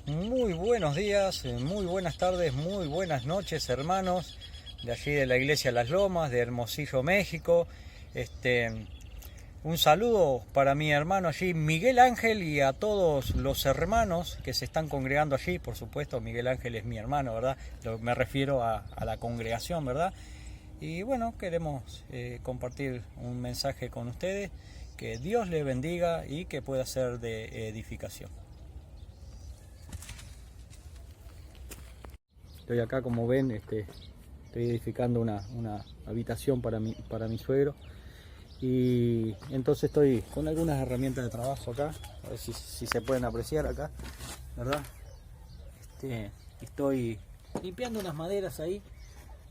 Muy buenos días, muy buenas tardes, muy buenas noches, hermanos de allí de la Iglesia Las Lomas, de Hermosillo, México. Un saludo para mi hermano allí, Miguel Ángel, y a todos los hermanos que se están congregando allí. Por supuesto, Miguel Ángel es mi hermano, ¿verdad? Me refiero a la congregación, ¿verdad? Y bueno, queremos compartir un mensaje con ustedes, que Dios les bendiga y que pueda ser de edificación. Estoy acá, como ven, estoy edificando una habitación para mi suegro. Y entonces estoy con algunas herramientas de trabajo acá, a ver si se pueden apreciar acá, ¿verdad? Estoy limpiando unas maderas ahí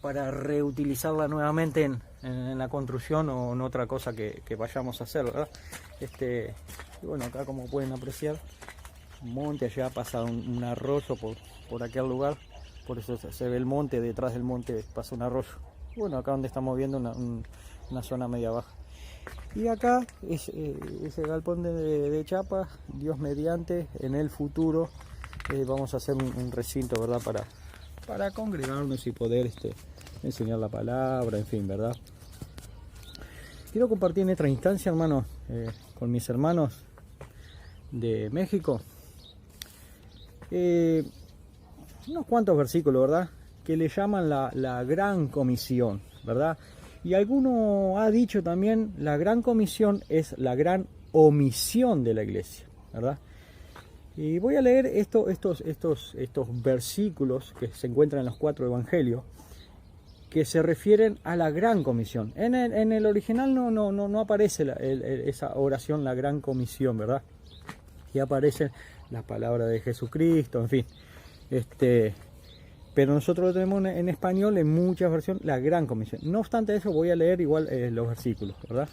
para reutilizarla nuevamente en la construcción o en otra cosa que vayamos a hacer, ¿verdad? Y bueno, acá, como pueden apreciar, un monte, allá pasa un arroyo por aquel lugar, por eso se ve el monte, detrás del monte pasa un arroyo. Bueno, acá donde estamos viendo una zona media baja. Y acá es ese galpón de chapa. Dios mediante, en el futuro vamos a hacer un recinto, ¿verdad? Para congregarnos y poder enseñar la palabra, en fin, ¿verdad? Quiero compartir en esta instancia, hermanos, con mis hermanos de México, unos cuantos versículos, ¿verdad? Que le llaman la gran comisión, ¿verdad? Y alguno ha dicho también, la gran comisión es la gran omisión de la iglesia, ¿verdad? Y voy a leer estos versículos que se encuentran en los 4 evangelios, que se refieren a la gran comisión. En el original no aparece esa oración, la gran comisión, ¿verdad? Y aparecen las palabras de Jesucristo, en fin. Pero nosotros lo tenemos en español, en muchas versiones, la gran comisión. No obstante eso, voy a leer igual los versículos, ¿verdad?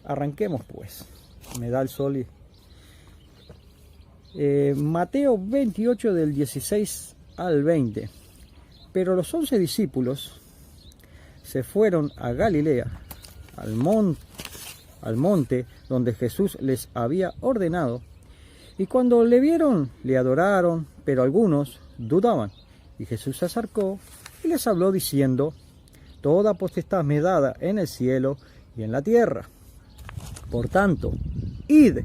Arranquemos pues. Me da el sol y... Mateo 28 del 16 al 20. Pero los 11 discípulos se fueron a Galilea, al monte donde Jesús les había ordenado. Y cuando le vieron, le adoraron, pero algunos dudaban. Y Jesús se acercó y les habló diciendo: toda potestad me es dada en el cielo y en la tierra. Por tanto, id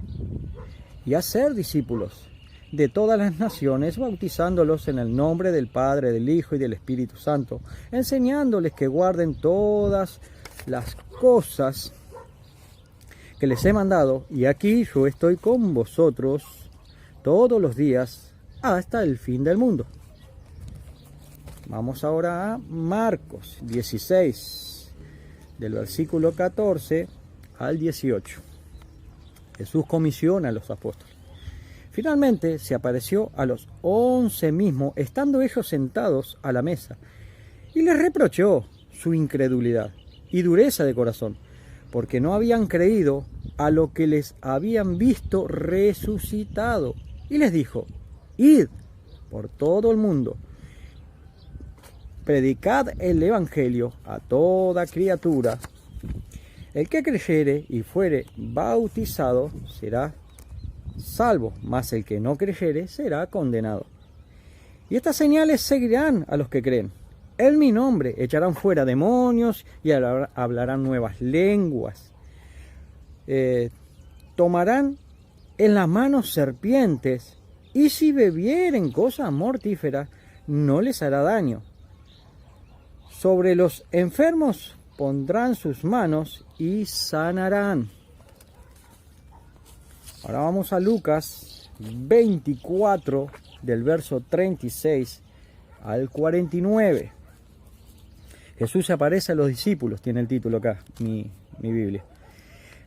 y haced discípulos de todas las naciones, bautizándolos en el nombre del Padre, del Hijo y del Espíritu Santo, enseñándoles que guarden todas las cosas que les he mandado. Y aquí yo estoy con vosotros todos los días hasta el fin del mundo. Vamos ahora a Marcos 16, del versículo 14 al 18. Jesús comisiona a los apóstoles. Finalmente se apareció a los 11 mismos, estando ellos sentados a la mesa, y les reprochó su incredulidad y dureza de corazón, porque no habían creído a lo que les habían visto resucitado. Y les dijo: id por todo el mundo, predicad el evangelio a toda criatura. El que creyere y fuere bautizado será salvo, mas el que no creyere será condenado. Y estas señales seguirán a los que creen. En mi nombre echarán fuera demonios y hablarán nuevas lenguas. Tomarán en las manos serpientes, y si bebieren cosa mortífera no les hará daño. Sobre los enfermos pondrán sus manos y sanarán. Ahora vamos a Lucas 24, del verso 36 al 49. Jesús se aparece a los discípulos, tiene el título acá, mi Biblia.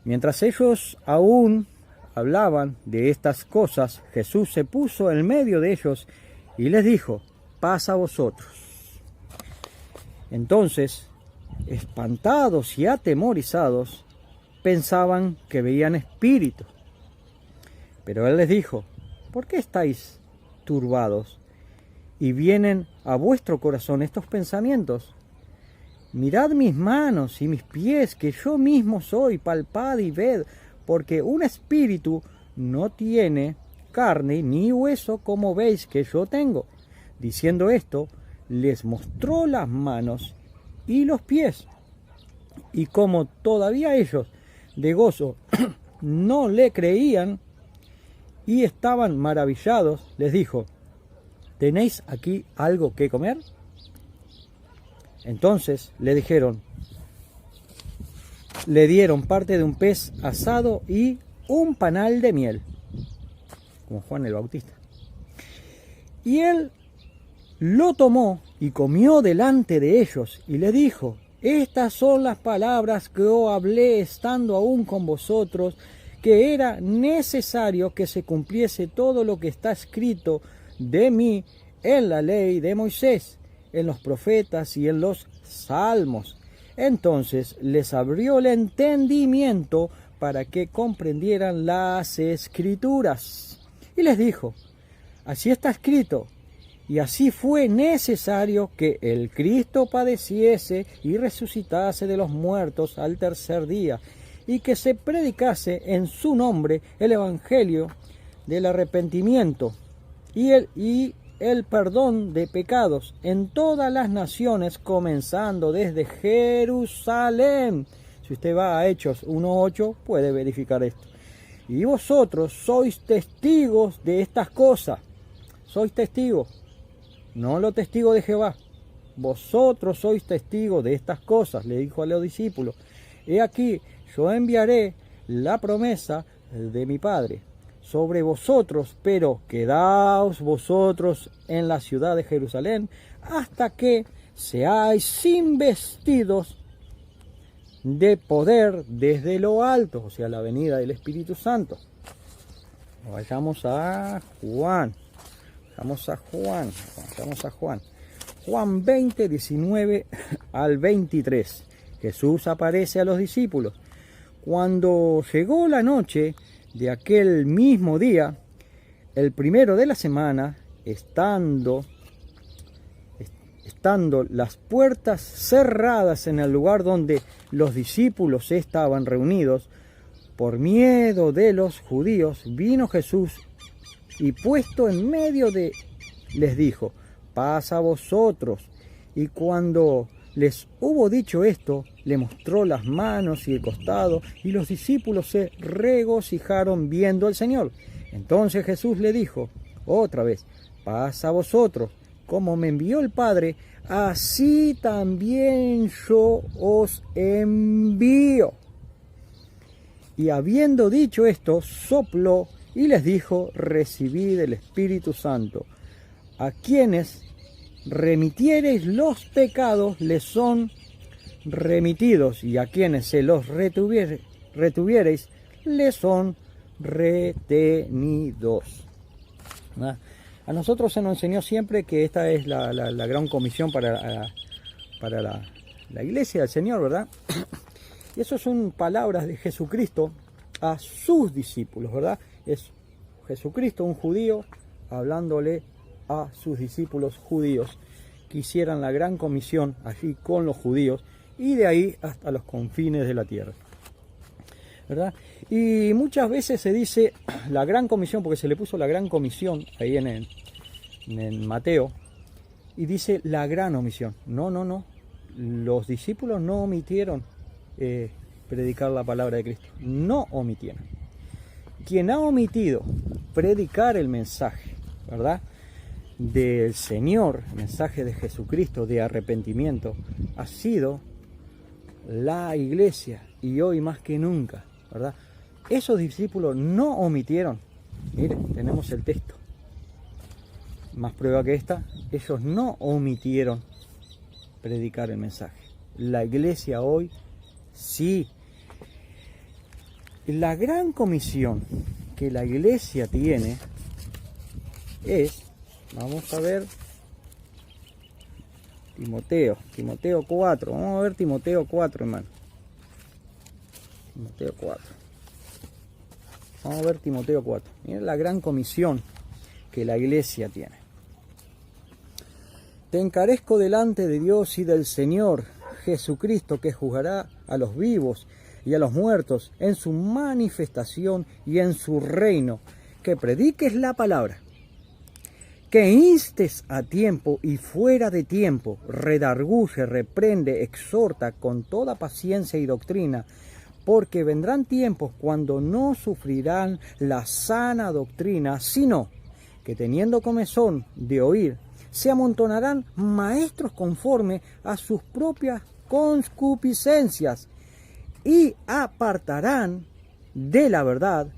Mientras ellos aún hablaban de estas cosas, Jesús se puso en medio de ellos y les dijo: paz a vosotros. Entonces, espantados y atemorizados, pensaban que veían espíritus. Pero él les dijo: ¿por qué estáis turbados? Y vienen a vuestro corazón estos pensamientos. Mirad mis manos y mis pies, que yo mismo soy, palpad y ved, porque un espíritu no tiene carne ni hueso como veis que yo tengo. Diciendo esto, les mostró las manos y los pies. Y como todavía ellos de gozo no le creían y estaban maravillados, les dijo: ¿tenéis aquí algo que comer? Entonces le dieron parte de un pez asado y un panal de miel, como Juan el Bautista. Y él lo tomó y comió delante de ellos y le dijo: estas son las palabras que os hablé estando aún con vosotros, que era necesario que se cumpliese todo lo que está escrito de mí en la ley de Moisés, en los profetas y en los salmos. Entonces les abrió el entendimiento para que comprendieran las escrituras. Y les dijo: así está escrito, y así fue necesario que el Cristo padeciese y resucitase de los muertos al tercer día, y que se predicase en su nombre el evangelio del arrepentimiento y el perdón de pecados en todas las naciones, comenzando desde Jerusalén. Si usted va a Hechos 1:8 puede verificar esto. Y vosotros sois testigos de estas cosas. Sois testigos, no los testigos de Jehová. Vosotros sois testigos de estas cosas, le dijo a los discípulos. He aquí, yo enviaré la promesa de mi Padre sobre vosotros, pero quedaos vosotros en la ciudad de Jerusalén hasta que seáis investidos de poder desde lo alto, o sea, la venida del Espíritu Santo. Vayamos a Juan. Vamos a Juan. Juan 20, 19 al 23. Jesús aparece a los discípulos. Cuando llegó la noche de aquel mismo día, el primero de la semana, estando las puertas cerradas en el lugar donde los discípulos estaban reunidos, por miedo de los judíos, vino Jesús y puesto en medio les dijo: pasa a vosotros. Y cuando les hubo dicho esto, le mostró las manos y el costado, y los discípulos se regocijaron viendo al Señor. Entonces Jesús le dijo otra vez: pasa a vosotros. Como me envió el Padre, así también yo os envío. Y habiendo dicho esto, sopló y les dijo: recibid el Espíritu Santo. A quienes remitiereis los pecados les son remitidos, y a quienes se los retuviereis les son retenidos. ¿Ah? A nosotros se nos enseñó siempre que esta es la gran comisión para la iglesia del Señor, ¿verdad? Y eso son palabras de Jesucristo a sus discípulos, ¿verdad? Es Jesucristo, un judío, hablándole a sus discípulos judíos que hicieran la gran comisión allí con los judíos y de ahí hasta los confines de la tierra, ¿verdad? Y muchas veces se dice la gran comisión, porque se le puso la gran comisión ahí en Mateo, y dice la gran omisión. No. Los discípulos no omitieron predicar la palabra de Cristo. No omitieron. Quien ha omitido predicar el mensaje, ¿verdad?, del Señor, el mensaje de Jesucristo de arrepentimiento, ha sido la iglesia, y hoy más que nunca, ¿verdad? Esos discípulos no omitieron. Mire, tenemos el texto. Más prueba que esta, ellos no omitieron predicar el mensaje. La iglesia hoy sí. La gran comisión que la iglesia tiene es, vamos a ver, Timoteo 4. Vamos a ver Timoteo 4, hermano. Timoteo 4. Vamos a ver Timoteo 4. Miren la gran comisión que la iglesia tiene. Te encarezco delante de Dios y del Señor Jesucristo, que juzgará a los vivos y a los muertos en su manifestación y en su reino, que prediques la palabra, que instes a tiempo y fuera de tiempo, redarguye, reprende, exhorta con toda paciencia y doctrina, porque vendrán tiempos cuando no sufrirán la sana doctrina, sino que teniendo comezón de oír, se amontonarán maestros conforme a sus propias concupiscencias y apartarán de la verdad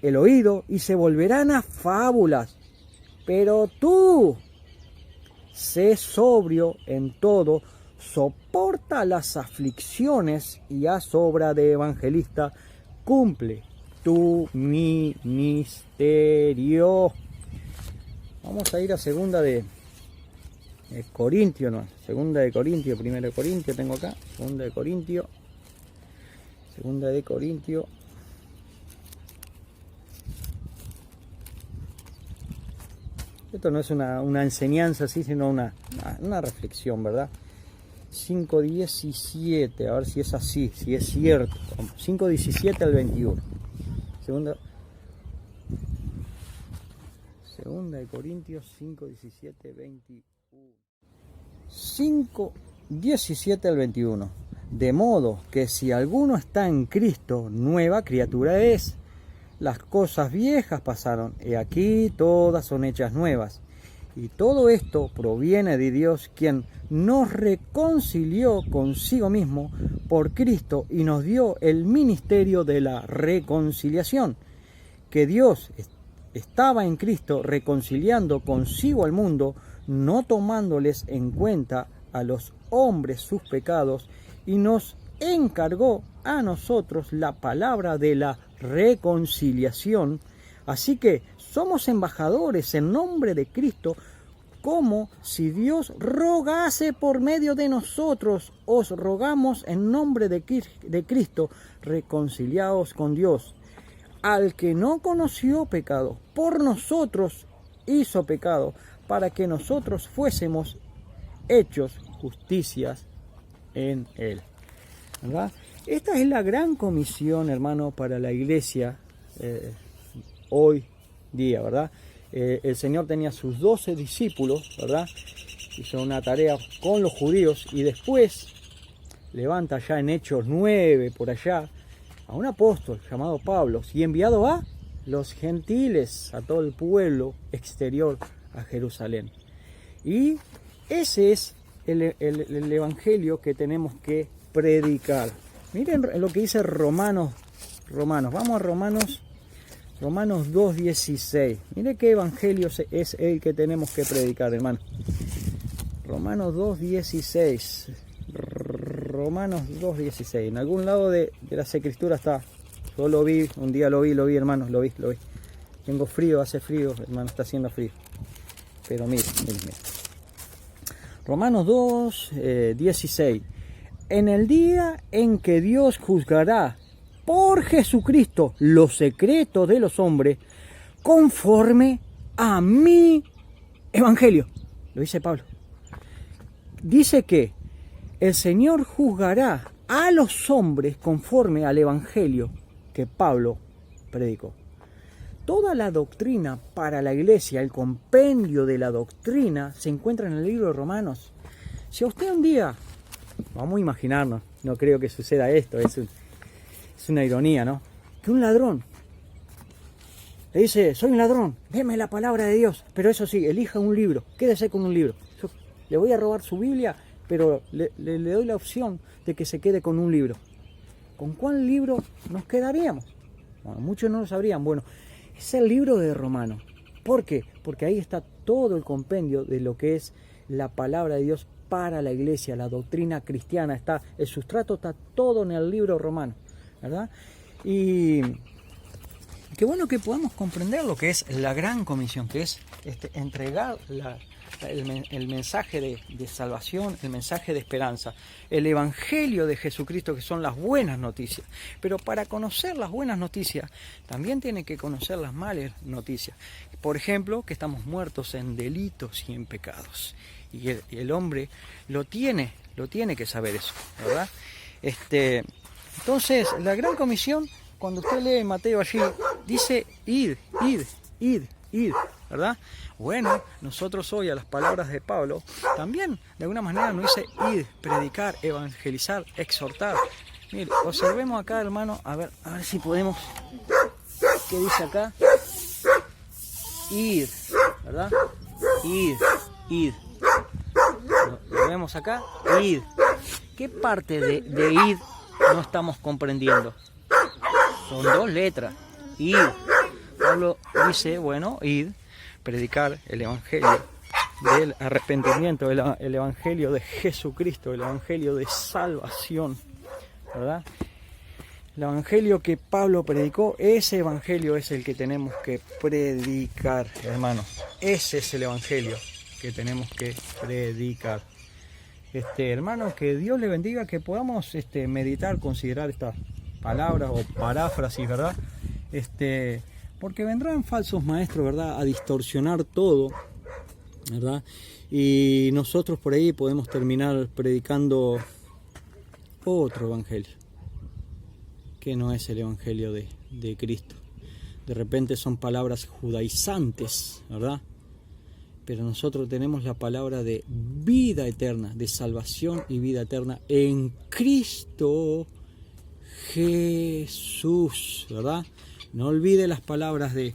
el oído y se volverán a fábulas. Pero tú, sé sobrio en todo, soporta las aflicciones y haz obra de evangelista, cumple tu ministerio. Vamos a ir a segunda de Corintio, no, segunda de Corintio, primera de Corintio tengo acá, segunda de Corintio. Esto no es una enseñanza así, sino una reflexión, ¿verdad? 5:17, a ver si es así, si es cierto. 5:17 al 21. Segunda de Corintios 5:17, 21. 5:17 al 21. De modo que si alguno está en Cristo, nueva criatura es. Las cosas viejas pasaron, y aquí todas son hechas nuevas. Y todo esto proviene de Dios, quien nos reconcilió consigo mismo por Cristo y nos dio el ministerio de la reconciliación. Que Dios estaba en Cristo reconciliando consigo al mundo, no tomándoles en cuenta a los hombres sus pecados, y nos encargó a nosotros la palabra de la reconciliación. Así que somos embajadores en nombre de Cristo, como si Dios rogase por medio de nosotros. Os rogamos en nombre de Cristo, reconciliaos con Dios. Al que no conoció pecado, por nosotros hizo pecado, para que nosotros fuésemos hechos justicias en él. ¿Verdad? Esta es la gran comisión, hermano, para la iglesia hoy día, ¿verdad? El Señor tenía sus 12 discípulos, ¿verdad? Hizo una tarea con los judíos y después levanta ya en Hechos 9, por allá, a un apóstol llamado Pablo y enviado a los gentiles, a todo el pueblo exterior, a Jerusalén. Y ese es el evangelio que tenemos que predicar. Miren lo que dice Romanos. Vamos a Romanos 2:16. Miren qué evangelio es el que tenemos que predicar, hermano. Romanos 2:16. Romanos 2:16. En algún lado de las escrituras está. Yo lo vi, un día lo vi, hermano, lo vi. Tengo frío, hace frío, hermano, está haciendo frío. Pero miren. Romanos 2:16. En el día en que Dios juzgará por Jesucristo los secretos de los hombres, conforme a mi evangelio. Lo dice Pablo. Dice que el Señor juzgará a los hombres conforme al evangelio que Pablo predicó. Toda la doctrina para la iglesia, el compendio de la doctrina, se encuentra en el libro de Romanos. Si a usted un día, vamos a imaginarnos, no creo que suceda esto, es una ironía, ¿no? Que un ladrón le dice, soy un ladrón, deme la palabra de Dios, pero eso sí, elija un libro, quédese con un libro. Yo le voy a robar su Biblia, pero le doy la opción de que se quede con un libro. ¿Con cuál libro nos quedaríamos? Bueno, muchos no lo sabrían. Bueno, es el libro de Romanos. ¿Por qué? Porque ahí está todo el compendio de lo que es la palabra de Dios para la iglesia, la doctrina cristiana. El sustrato está todo en el libro romano, ¿verdad? Y qué bueno que podamos comprender lo que es la gran comisión, que es entregar el mensaje de salvación, el mensaje de esperanza, el evangelio de Jesucristo, que son las buenas noticias. Pero para conocer las buenas noticias, también tiene que conocer las malas noticias. Por ejemplo, que estamos muertos en delitos y en pecados. Y el hombre lo tiene que saber eso, ¿verdad? Entonces, la gran comisión, cuando usted lee Mateo allí, dice id, ¿verdad? Bueno, nosotros hoy a las palabras de Pablo, también de alguna manera nos dice id, predicar, evangelizar, exhortar. Mire, observemos acá, hermano, a ver si podemos, ¿qué dice acá? Id, ¿verdad? Id. Lo vemos acá, id. ¿Qué parte de id no estamos comprendiendo? Son dos letras, id. Pablo dice, bueno, id, predicar el evangelio del arrepentimiento, el evangelio de Jesucristo, el evangelio de salvación, ¿verdad? El evangelio que Pablo predicó, ese evangelio es el que tenemos que predicar, hermanos. Ese es el evangelio que tenemos que predicar. Hermanos, que Dios le bendiga, que podamos meditar, considerar estas palabras o paráfrasis, ¿verdad? Porque vendrán falsos maestros, ¿verdad?, a distorsionar todo, ¿verdad? Y nosotros por ahí podemos terminar predicando otro evangelio, que no es el evangelio de Cristo. De repente son palabras judaizantes, ¿verdad? Pero nosotros tenemos la palabra de vida eterna, de salvación y vida eterna en Cristo Jesús, ¿verdad? No olvide las palabras de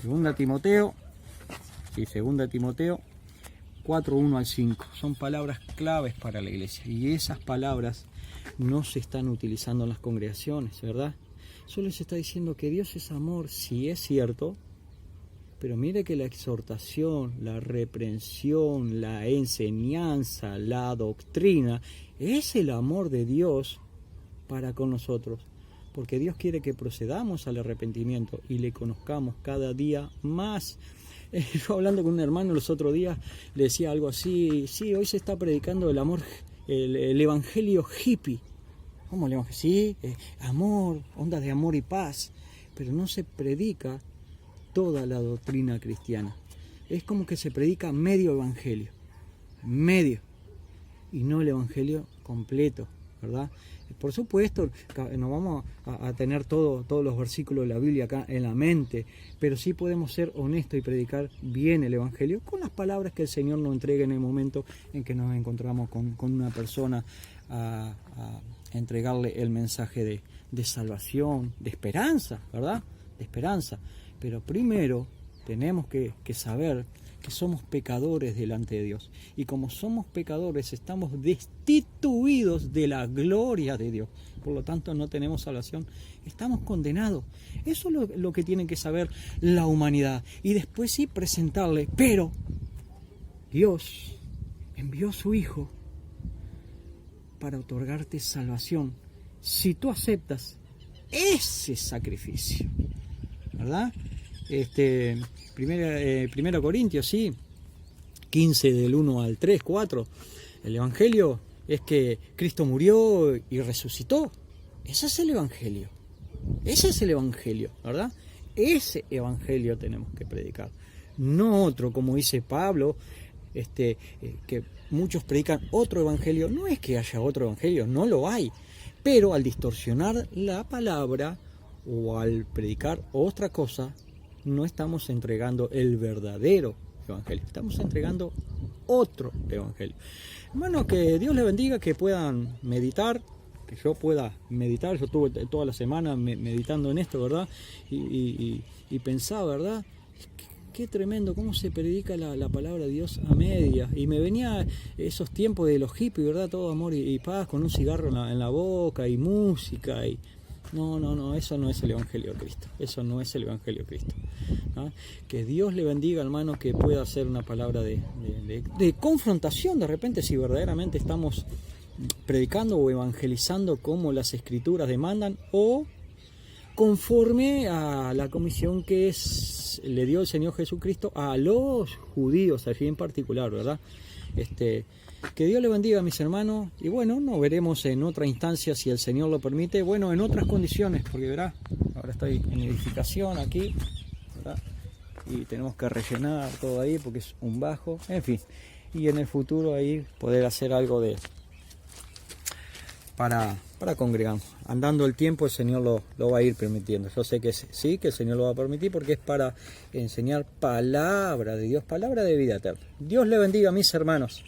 2 Timoteo 4, 1 al 5. Son palabras claves para la iglesia. Y esas palabras no se están utilizando en las congregaciones, ¿verdad? Solo se está diciendo que Dios es amor, sí es cierto, pero mire que la exhortación, la reprensión, la enseñanza, la doctrina, es el amor de Dios para con nosotros. Porque Dios quiere que procedamos al arrepentimiento y le conozcamos cada día más. Yo hablando con un hermano los otros días, le decía algo así, sí, hoy se está predicando el amor, el evangelio hippie. ¿Cómo el evangelio? Sí, amor, onda de amor y paz, pero no se predica toda la doctrina cristiana. Es como que se predica medio evangelio, medio, y no el evangelio completo, ¿verdad? Por supuesto, no vamos a tener todos los versículos de la Biblia acá en la mente, pero sí podemos ser honestos y predicar bien el evangelio con las palabras que el Señor nos entrega en el momento en que nos encontramos con una persona a entregarle el mensaje de salvación, de esperanza, ¿verdad? De esperanza. Pero primero tenemos que saber que somos pecadores delante de Dios. Y como somos pecadores, estamos destituidos de la gloria de Dios. Por lo tanto, no tenemos salvación. Estamos condenados. Eso es lo que tiene que saber la humanidad. Y después sí presentarle. Pero Dios envió a su Hijo para otorgarte salvación. Si tú aceptas ese sacrificio, ¿verdad? Primera Corintios, sí, 15 del 1 al 3, 4. El evangelio es que Cristo murió y resucitó. Ese es el evangelio. Ese es el evangelio, ¿verdad? Ese evangelio tenemos que predicar. No otro, como dice Pablo, que muchos predican otro evangelio. No es que haya otro evangelio, no lo hay. Pero al distorsionar la palabra o al predicar otra cosa, no estamos entregando el verdadero evangelio, estamos entregando otro evangelio. Hermano, que Dios les bendiga, que puedan meditar, que yo pueda meditar. Yo estuve toda la semana meditando en esto, ¿verdad? Y pensaba, ¿verdad? Qué tremendo, cómo se predica la palabra de Dios a medias. Y me venía esos tiempos de los hippies, ¿verdad? Todo amor y paz, con un cigarro en la boca y música y... No, eso no es el evangelio de Cristo. Eso no es el evangelio de Cristo, ¿no? Que Dios le bendiga, hermano, que pueda ser una palabra de confrontación de repente, si verdaderamente estamos predicando o evangelizando como las Escrituras demandan, o conforme a la comisión que le dio el Señor Jesucristo a los judíos, allí en particular, ¿verdad? Que Dios le bendiga, mis hermanos, y bueno, nos veremos en otra instancia, si el Señor lo permite, bueno, en otras condiciones, porque verá, ahora estoy en edificación aquí, ¿verdad? Y tenemos que rellenar todo ahí porque es un bajo, en fin, y en el futuro ahí poder hacer algo para para congregarnos. Andando el tiempo el Señor lo va a ir permitiendo. Yo sé que sí, que el Señor lo va a permitir porque es para enseñar palabra de Dios, palabra de vida eterna. Dios le bendiga a mis hermanos.